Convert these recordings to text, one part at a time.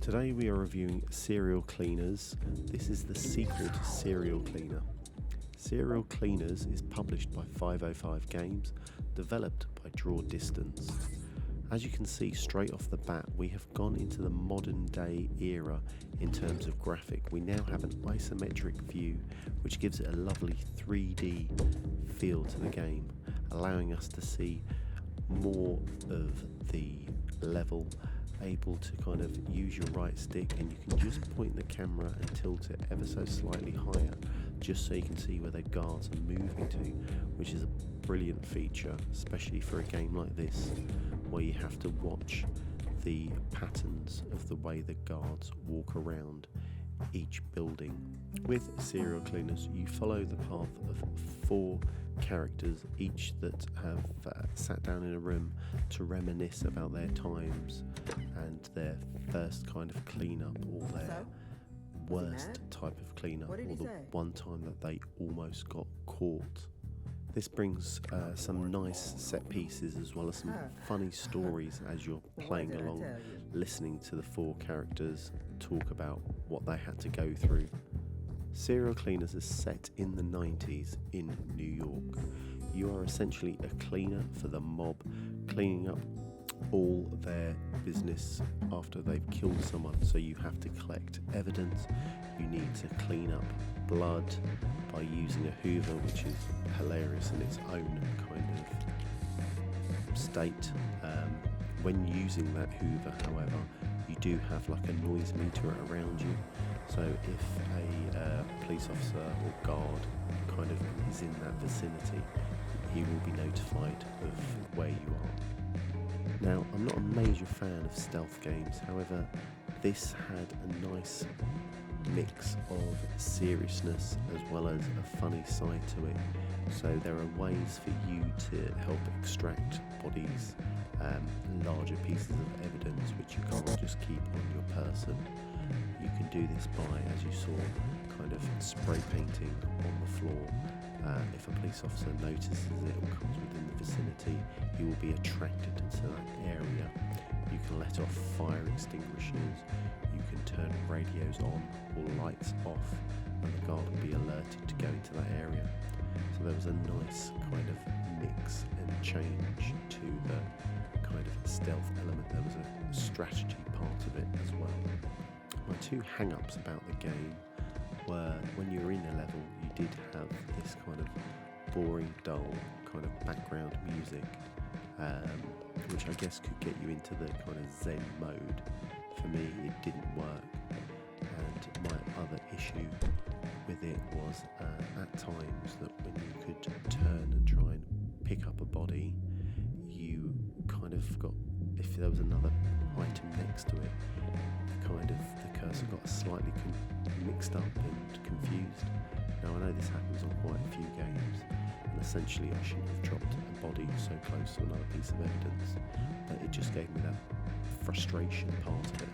Today we are reviewing Serial Cleaners. This is the sequel to Serial Cleaner. Serial Cleaners is published by 505 Games, developed by Draw Distance. As you can see straight off the bat, we have gone into the modern day era in terms of graphic. We now have an isometric view which gives it a lovely 3D feel to the game, allowing us to see more of the level, able to kind of use your right stick, and you can just point the camera and tilt it ever so slightly higher just so you can see where the guards are moving to, which is a brilliant feature, especially for a game like this where you have to watch the patterns of the way the guards walk around each building. With Serial Cleaners, you follow the path of 4 characters, each that have sat down in a room to reminisce about their times and their first kind of cleanup, or their worst type of cleanup, or the one time that they almost got caught. This brings some nice set pieces as well as some funny stories as you're playing along, listening to the 4 characters talk about what they had to go through. Serial Cleaners is set in the 90s in New York. You are essentially a cleaner for the mob, cleaning up all their business after they've killed someone. So you have to collect evidence, you need to clean up blood by using a hoover, which is hilarious in its own kind of state. When using that hoover, however, you do have like a noise meter around you, so if a police officer or guard kind of is in that vicinity, he will be notified of where you are. Now, I'm not a major fan of stealth games, however this had a nice mix of seriousness as well as a funny side to it. So there are ways for you to help extract bodies, larger pieces of evidence which you can't just keep on your person. You can do this by, as you saw, kind of spray painting on the floor. If a police officer notices it or comes within the vicinity, he will be attracted to that area. You can let off fire extinguishers, you can turn radios on or lights off, and the guard will be alerted to go into that area. So there was a nice kind of mix and change to the kind of stealth element. There was a strategy part of it as well. My 2 hang-ups about the game were, when you were in a level, you did have this kind of boring, dull kind of background music, which I guess could get you into the kind of zen mode. For me, it didn't work, and my other issue with it was at times that when you could turn and try and pick up a body, you kind of got, if there was another item next to it, the cursor got slightly mixed up and confused. Now I know this happens on quite a few games, and essentially I shouldn't have dropped a body so close to another piece of evidence, but it just gave me that frustration part of it.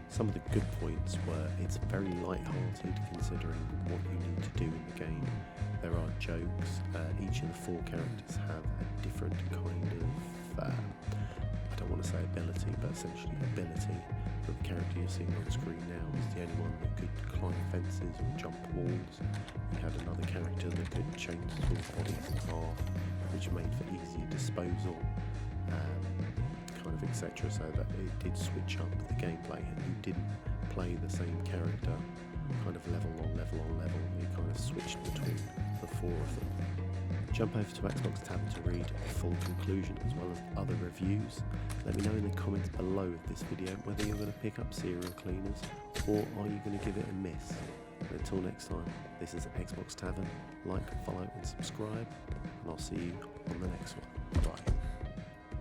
Some of the good points were it's very light-hearted considering what you need to do in the game. There are jokes, each of the 4 characters have a different kind of, I don't want to say ability, but essentially ability. The character you're seeing on screen now is the only one that could climb fences or jump walls. You had another character that could chainsaw bodies in half, which made for easier disposal, kind of etc. So that it did switch up the gameplay, and you didn't play the same character kind of level on level on level. You kind of switched between the 4 of them. Jump over to Xbox Tavern to read the full conclusion as well as other reviews. Let me know in the comments below of this video whether you're going to pick up Serial Cleaners or are you going to give it a miss. And until next time, this is Xbox Tavern. Like, follow and subscribe, and I'll see you on the next one. Bye.